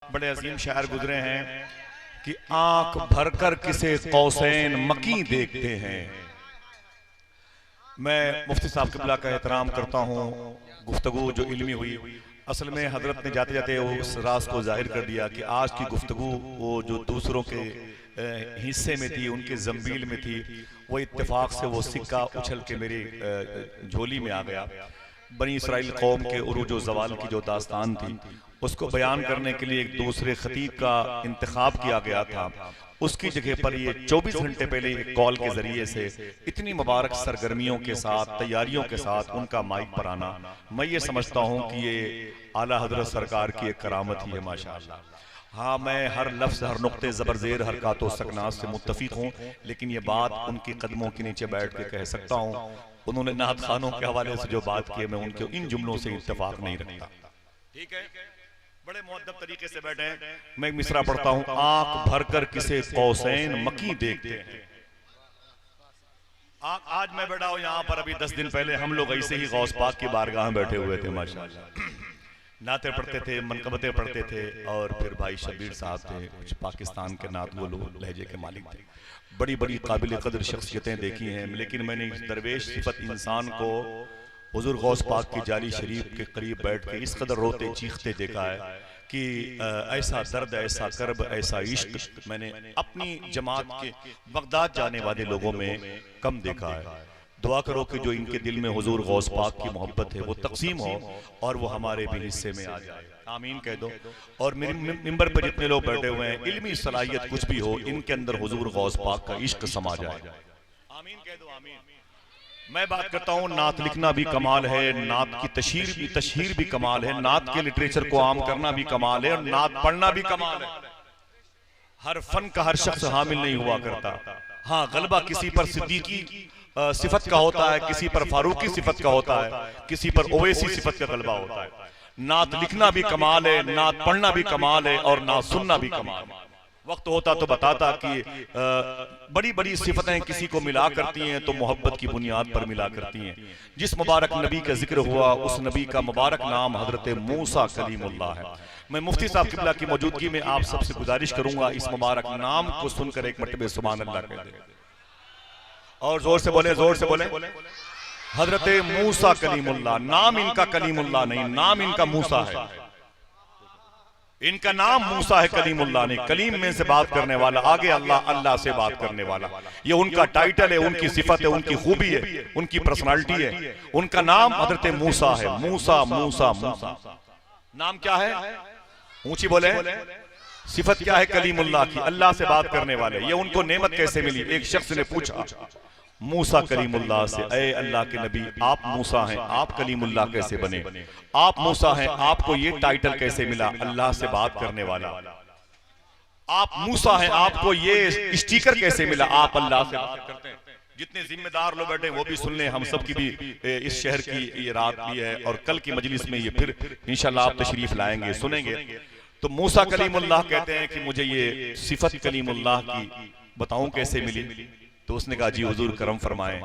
बड़े अजीम शायर गुजरे हैं कि आंख भरकर किसे कौसैन मकी देखते हैं। मैं मुफ्ती साहब क़िबला का एहतराम करता हूँ। गुफ्तगू जो इल्मी हुई, असल में हजरत ने जाते जाते उस राज को जाहिर कर दिया कि आज की गुफ्तगू वो जो दूसरों के हिस्से में थी, उनके जंबील में थी, वो इत्तेफाक से वो सिक्का उछल के मेरी झोली में आ गया। बनी इसराइल कौम के उरूज व ज़वाल की जो दास्तान थी, उसको बयान करने के लिए एक दूसरे खतीब का इंतखाब किया गया था। उसकी जगह पर ये 24 घंटे पहले एक कॉल के जरिए से इतनी मुबारक सरगर्मियों के साथ, तैयारियों के साथ उनका माइक पर आना, मैं ये समझता हूँ कि ये आला हजरत सरकार की एक करामत ही है माशाअल्लाह। हाँ, मैं हर लफ्ज़, हर नुक्ते ज़बरज़ेर, हरकत व सकनात से मुत्तफ़िक़ हूँ, लेकिन ये बात उनकी कदमों के नीचे बैठ के कह सकता हूँ। उन्होंने नात खानों के हवाले से जो बात की, मैं उनके इन जुमलों से इत्तेफाक नहीं रखता। ठीक है, बड़े मुअद्दब तरीके से बैठे हैं। मैं मिसरा पढ़ता हूँ, आंख भरकर किसे कौसैन मकी देखते हैं। आज मैं बैठा हूँ यहाँ पर, अभी 10 दिन पहले हम लोग ऐसे ही गौस पाक की बारगाह में बैठे हुए थे माशाअल्लाह। नाते पढ़ते थे, मनकबतें पढ़ते थे, और फिर भाई शबीर साहब थे, कुछ पाकिस्तान के नात वो लोग लहजे के मालिक थे। बड़ी बड़ी काबिल कदर शख्सियतें देखी हैं, लेकिन मैंने इस दरवेश सिफत इंसान को हुजूर गौस पाक की जाली शरीफ के करीब बैठ के इस कदर रोते चीखते देखा है कि ऐसा दर्द, ऐसा कर्ब, ऐसा इश्क मैंने अपनी जमात के बगदाद जाने वाले लोगों में कम देखा है। दुआ करो कि जो इनके दिल में हुजूर गौस पाक की मोहब्बत है वो तकसीम हो और वो हमारे भी हिस्से में आ जाए। आमीन कह दो। और मेरे मिंबर पर जितने लोग बैठे हुए हैं, इल्मी सलाहियत कुछ भी हो, इनके अंदर हुजूर गौस पाक का इश्क समा जाए। आमीन कह दो, आमीन। मैं बात करता हूँ, नात लिखना भी कमाल है, नात की तशहीर भी कमाल है, नात के लिटरेचर को आम करना भी कमाल है, और नात पढ़ना भी कमाल है। हर फन का हर शख्स हामिल नहीं हुआ करता। हाँ, गलबा किसी पर सिद्दीकी सिफत का होता है, किसी पर फारूकी सिफत का होता है, किसी पर ओवैसी सिफत का गलबा होता है। नात लिखना भी कमाल है, नात पढ़ना भी कमाल है, और नात सुनना भी कमाल है। वक्त होता तो बताता कि बड़ी बड़ी सिफतें किसी को मिला करती हैं तो मोहब्बत की बुनियाद पर मिला करती हैं। जिस मुबारक नबी का जिक्र हुआ, उस नबी का मुबारक नाम हजरत मूसा कलीमुल्लाह है। मैं मुफ्ती साहब क़िबला की मौजूदगी में आप सबसे गुजारिश करूंगा, इस मुबारक नाम को सुनकर एक मरतबे सुभान अल्लाह कह दें, और जोर से बोले, जोर से बोले। हजरत मूसा कलीमुल्लाह, नाम इनका कलीमुल्लाह नहीं, नाम इनका मूसा है। इनका नाम मूसा है, कलीमुल्लाह नहीं। कलीम में से बात करने वाला, आगे अल्लाह, अल्लाह से बात करने वाला, ये उनका टाइटल है, उनकी सिफत है, उनकी खूबी है, उनकी पर्सनालिटी है। उनका नाम हजरत मूसा है। मूसा, मूसा, मूसा। नाम क्या है? ऊंची बोले। सिफत क्या है कलीमुल्लाह की? अल्लाह से बात करने वाले। ये उनको नेमत कैसे मिली? एक शख्स ने पूछा मूसा कलीमुल्लाह से, ऐ अल्लाह के नबी, आप मूसा हैं, आप कलीमुल्लाह कैसे बने? आप मूसा हैं, आपको ये टाइटल कैसे मिला, अल्लाह से बात करने वाला? आप मूसा हैं, आपको ये स्टिकर कैसे मिला, आप अल्लाह से बात करते हैं? जितने जिम्मेदार लोग बैठे वो भी सुन लें, हम सब की भी इस शहर की ये रात भी है, और कल की मजलिस में ये फिर इंशाल्लाह आप तशरीफ लाएंगे, सुनेंगे। तो मूसा कलीमुल्लाह कहते हैं कि मुझे ये सिफत कलीमुल्लाह की बताऊं कैसे मिली? तो उसने कहा, जी हुजूर करम फरमाएं।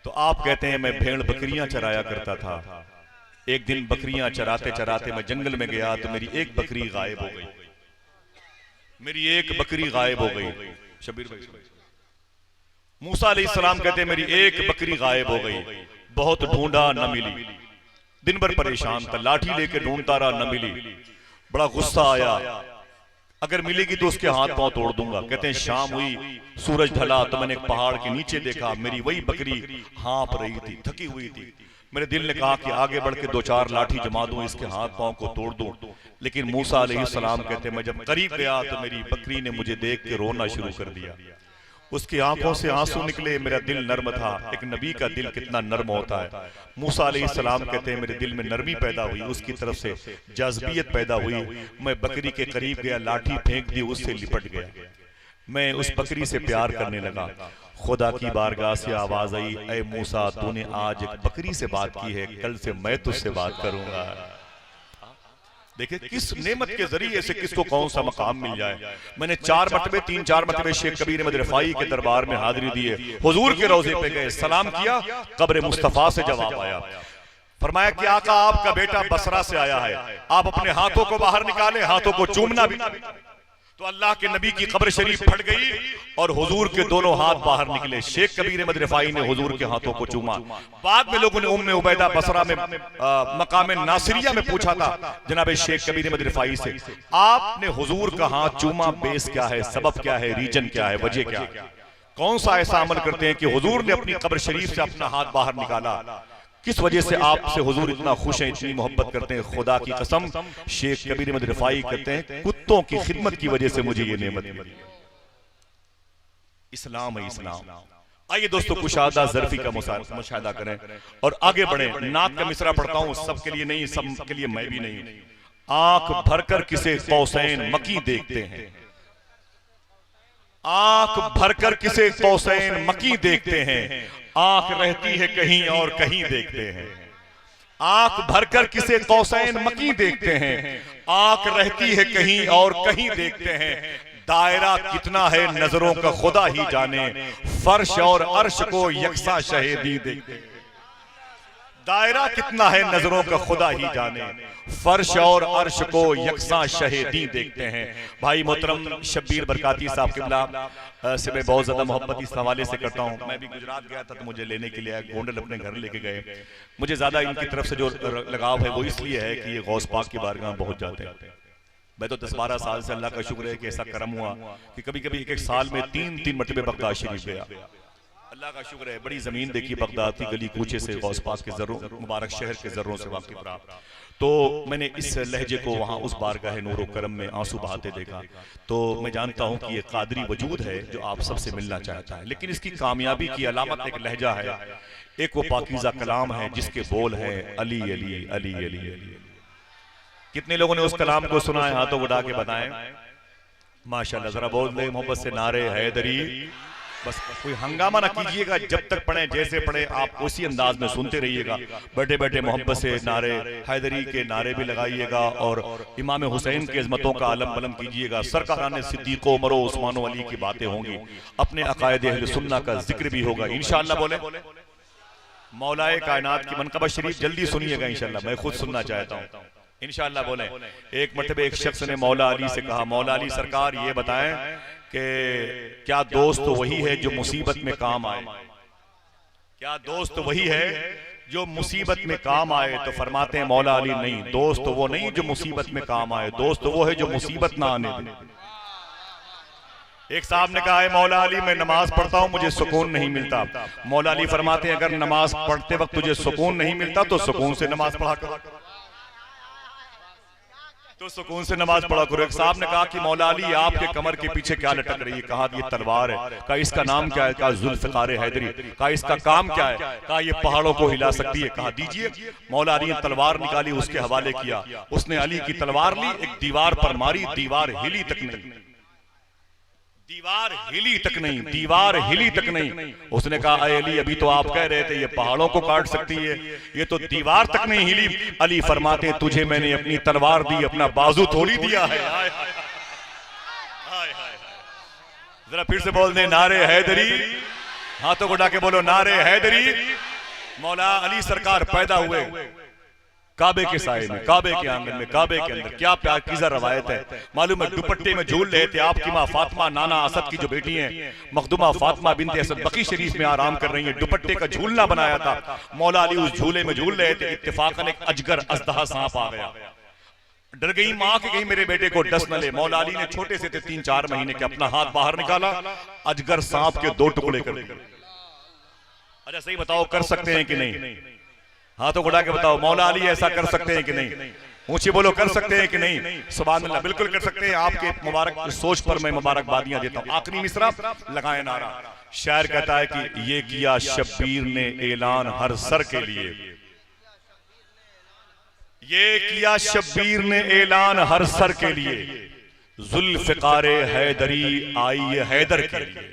तो आप कहते हैं, मैं भेड़ बकरियां चराया करता था। एक दिन बकरियां चराते चराते मैं जंगल में गया तो मेरी एक बकरी गायब हो गई। मेरी एक बकरी गायब हो गई। शबीर भाई, मूसा अलैहिस्सलाम कहते हैं, मेरी एक बकरी गायब हो गई। बहुत ढूंढा, न मिली। दिन भर परेशान था, लाठी लेके ढूंढता रहा, न मिली। बड़ा गुस्सा आया, अगर मिलेगी तो उसके हाथ पांव तोड़ दूंगा। कहते हैं शाम हुई, सूरज ढला तो मैंने एक पहाड़ के नीचे देखा, मेरी वही बकरी हाँप रही थी, थकी हुई थी। मेरे दिल ने कहा कि आगे बढ़ के 2-4 लाठी जमा दूं, इसके हाथ पांव को तोड़ दूं। लेकिन मूसा अलैहिस्सलाम कहते हैं, मैं जब करीब गया तो मेरी बकरी ने मुझे देख के रोना शुरू कर दिया। उसकी आंखों से आंसू निकले, मेरा दिल नर्म था। एक नबी का दिल कितना नर्म होता है। मूसा अलैहिस्सलाम कहते हैं, मेरे दिल में नरमी पैदा हुई, उसकी तरफ से जज्बियत पैदा हुई। मैं बकरी के करीब गया, लाठी फेंक दी, उससे लिपट गया। मैं उस बकरी से प्यार करने लगा। खुदा की बारगाह से आवाज आई, ऐ मूसा, तूने आज एक बकरी से बात की है, कल से मैं तुझसे बात करूंगा। देखिए किस नेमत के जरिए से किसको कौन सा मकाम मिल जाए। मैंने 3-4 मरतबे शेख कबीर अहमद रिफाई के दरबार में हाजिरी दी है। हुजूर के रोजे पे गए, सलाम किया, कब्र मुस्तफा से जवाब आया। फरमाया कि आका आपका बेटा बसरा से आया है, आप अपने हाथों को बाहर निकाले, हाथों को चूमना भी। तो अल्लाह के नबी की कब्र शरीफ फट गई और हुजूर के दोनों हाथ बाहर निकले। शेख कबीर अहमद रिफाई ने हुजूर के हाथों को चूमा। बाद में लोगों ने उम्मे उबैदा बसरा में मकाम नासिरिया में पूछा था जनाब शेख कबीर अहमद रिफाई से, आपने हुजूर का हाथ चूमा, बेस क्या है, सबब क्या है, रीजन क्या है, वजह क्या है? कौन सा ऐसा अमल करते हैं कि हुजूर ने अपनी कब्र शरीफ से अपना हाथ बाहर निकाला? किस वजह से आपसे हुजूर इतना खुश हैं, इतनी मोहब्बत करते हैं? खुदा की कसम, शेख कबीर अहमद रिफाई कहते हैं, कुत्तों की खिदमत की वजह से मुझे ये नेमत मिली। इस्लाम है इस्लाम। आइए दोस्तों, कुशादा ज़र्फी का मुशाहिदा करें और आगे बढ़े। नात का मिसरा पढ़ता हूं, सबके लिए नहीं, सबके लिए मैं भी नहीं। आंख भरकर किसे कौसैन मकी देखते हैं, आंख भरकर किसे कौसैन मकी देखते हैं, आंख रहती है कहीं और कहीं देखते हैं। आंख भरकर किसे कौसैन मकी देखते हैं, आंख रहती है कहीं और कहीं देखते हैं। दायरा कितना है नजरों का खुदा ही जाने, फर्श और अर्श को यकसा शहीदी देखते हैं। दायरा कितना है नजरों का खुदा ही जाने, फर्श और अर्श को यकसा शहीदी देखते हैं। भाई मोहतरम शब्बीर बरकाती साहब किबला से मैं बहुत ज्यादा मोहब्बत इस हवाले से करता हूँ। मैं भी गुजरात गया था तो मुझे लेने के लिए आया, गोंडल अपने घर लेके गए। मुझे ज्यादा इनकी तरफ से जो लगाव है वो इसलिए है कि ये गौस पाक की बारगाह पहुंच जाते हैं। मैं तो 10-12 साल से, अल्लाह का शुक्र है कि ऐसा करम हुआ कि कभी कभी एक साल में 3-3 मरतबे बगदाद शरीफ गया। अल्लाह का शुक्र है, बड़ी जमीन देखी बगदाद की गली कूचे से, गौस पाक के जर्रों, मुबारक शहर के जर्रों से वाकिफ रहा। तो मैंने इस लहजे को वहाँ उस बारगाह नूर करम में आंसू बहाते देखा। तो मैं जानता हूँ कि ये कादरी वजूद है जो आप सबसे मिलना चाहता है, लेकिन इसकी कामयाबी की अलामत एक लहजा है, एक वो पाकीज़ा कलाम है जिसके बोल हैं अली अली अली अली अली। कितने लोगों ने उस कलाम को सुना है? हाथों उठा के बताएं। माशाल्लाह, जरा बोल दे मोहब्बत से नारे हैदरी। बस कोई हंगामा ना कीजिएगा, जब तक पढ़े जैसे पढ़े आप उसी अंदाज में सुनते रहिएगा। बैठे बैठे मोहब्बत से नारे हैदरी के नारे भी लगाइएगा और इमाम हुसैन की अजमतों का अलम बलम कीजिएगा। सरकारान सिद्दीको उमरो उस्मानो अली की बातें होंगी, अपने अकायद अहले सुन्ना का जिक्र भी होगा इंशाअल्लाह। बोले मौलाए कायनात की मनकबत शरीफ जल्दी सुनिएगा इंशाअल्लाह, मैं खुद सुनना चाहता हूँ इंशाअल्लाह। बोले एक मरतबे एक शख्स ने मौला अली से कहा, मौला अली सरकार ये बताएं कि क्या दोस्त वही है जो मुसीबत में काम आए? क्या दोस्त वही है जो मुसीबत में काम आए? तो फरमाते हैं मौला अली नहीं, दोस्त वो नहीं जो मुसीबत में काम आए, दोस्त वो है जो मुसीबत ना आने दे। एक साहब ने कहा है मौला अली मैं नमाज पढ़ता हूं, मुझे सुकून नहीं मिलता। मौला अली फरमाते हैं अगर नमाज पढ़ते वक्त तुझे सुकून नहीं मिलता तो सुकून से नमाज पढ़ा करो, तो सुकून से नमाज पढ़ा करो। एक साहब ने कहा कि मौला अली आपके कमर के पीछे क्या लटक रही है? कहा ये तलवार है। कहा इसका नाम क्या है? कहा जुल्फ़िकार हैदरी। कहा इसका काम क्या है? कहा ये पहाड़ों को हिला सकती है। कहा दीजिए। मौला अली ने तलवार निकाली, उसके हवाले किया। उसने अली की तलवार ली, एक दीवार पर मारी, दीवार हिली तक नहीं, दीवार हिली तक नहीं, दीवार हिली तक नहीं। उसने कहा अरे अली अभी तो आप कह रहे थे ये पहाड़ों को काट सकती है, ये तो दीवार तक नहीं हिली। अली फरमाते तुझे मैंने अपनी तलवार दी, अपना बाजू थोड़ी दिया है। जरा फिर से बोल दे नारे हैदरी, हाथों को उठा के बोलो नारे हैदरी। मौला अली सरकार पैदा हुए काबे के साए में, काबे के आंगन में, काबे के अंदर। क्या पाकीज़ा रवायत है, मालूम है दुपट्टे में झूल रहे थे। आपकी माँ फातिमा नाना असद की जो बेटी है मखदूमा फातिमा बिनते असद बकी शरीफ में आराम कर रही है, दुपट्टे का झूलना बनाया था। मौला अली उस झूले में झूल रहे थे, इत्तेफाकन एक अजगर अजदहा सांप आ गया। डर गई माँ कि कहीं मेरे बेटे को डस न ले। मौला अली ने छोटे से थे 3-4 महीने के, अपना हाथ बाहर निकाला, अजगर सांप के 2 टुकड़े कर दिए। अच्छा सही बताओ कर सकते हैं कि नहीं? हाथों को उठा के बताओ मौला अली ऐसा कर सकते हैं कि नहीं? ऊंची बोलो कर सकते हैं कि नहीं? सुभान अल्लाह, बिल्कुल कर सकते हैं। आपके मुबारक सोच पर मैं मुबारकबादियां देता हूं। आखिरी मिसरा लगाए नारा। शायर कहता है कि ये किया शब्बीर ने ऐलान हर सर के लिए, ये किया शब्बीर ने ऐलान हर सर के लिए, जुल्फ़िकारे हैदरी आई है हैदर के लिए।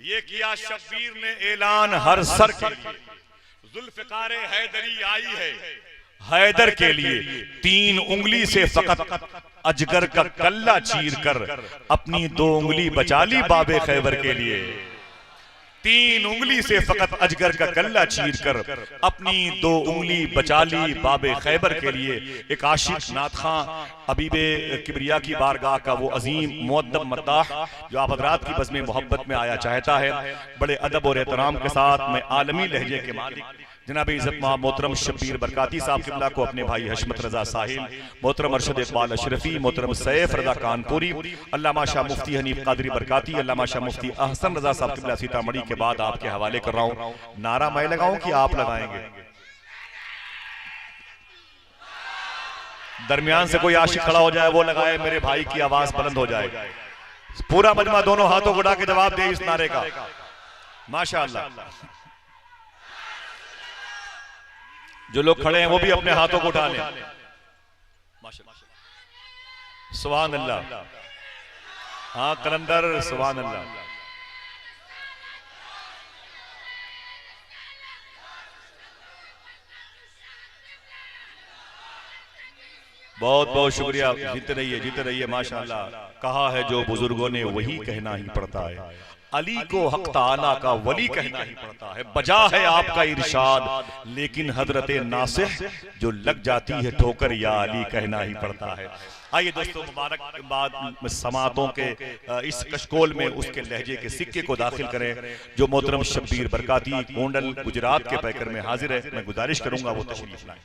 ये किया शब्बीर ने ऐलान हर सर के लिए, जुल्फ़िकारे हैदरी आई है हैदर के लिए। 3 उंगली से फकत अजगर का कल्ला चीर कर अपनी 2 उंगली बचा ली बाबे खैबर के लिए। 3 उंगली से फकत अजगर का गल्ला चीर कर अपनी 2 उंगली बचा ली बाबे खैबर के लिए। एक आशिक नात खां अबीबे किबरिया की बारगाह का वो अजीम मुअद्दब मद्दाह जो आप हज़रात की बज़्म मोहब्बत में आया चाहता है, बड़े अदब और एहतराम के साथ मैं आलमी लहजे के मालिक जनाब इज़्ज़त मोहतरम शब्बीर बरकाती साहब किबला को, अपने भाई हशमत रजा साहिल, मोहतरम अरशद इकबाल अशरफी, मोहतरम सैफ रजा कानपुरी, अल्लामा शाह मुफ्ती हनीफ कादरी बरकाती, अल्लामा शाह मुफ्ती अहसन रजा साहब किबला सीतामढ़ी के बाद आपके हवाले कर रहा हूँ। नारा मैं लगाऊं कि आप लगाएंगे? दरमियान से कोई आशिक खड़ा हो जाए, वो लगाए, मेरे भाई की आवाज बुलंद हो जाए। पूरा मजमा दोनों हाथों को उठा के जवाब दे इस नारे का। माशाअल्लाह। जो लोग खड़े हैं वो भी अपने हाथों को उठा लें। माशाअल्लाह, सुभान अल्लाह। हाँ कलंदर, सुभान अल्लाह। बहुत बहुत शुक्रिया। जीते रहिए, जीते रहिए। माशाअल्लाह। कहा है जो बुजुर्गों ने वही कहना ही पड़ता है, अली को हक ताला का वली कहना ही पड़ता है। बजा है आपका इरशाद लेकिन हजरत नासिह जो लग जाती है ठोकर या अली कहना ही पड़ता है। आइए दोस्तों, मुबारक बाद समातों के इस कशकोल में उसके लहजे के सिक्के को दाखिल करें जो मोहतरम शब्बीर बरकाती गोंडल गुजरात के पैकर में हाजिर है। मैं गुजारिश करूंगा वो तशरीफ लाएं।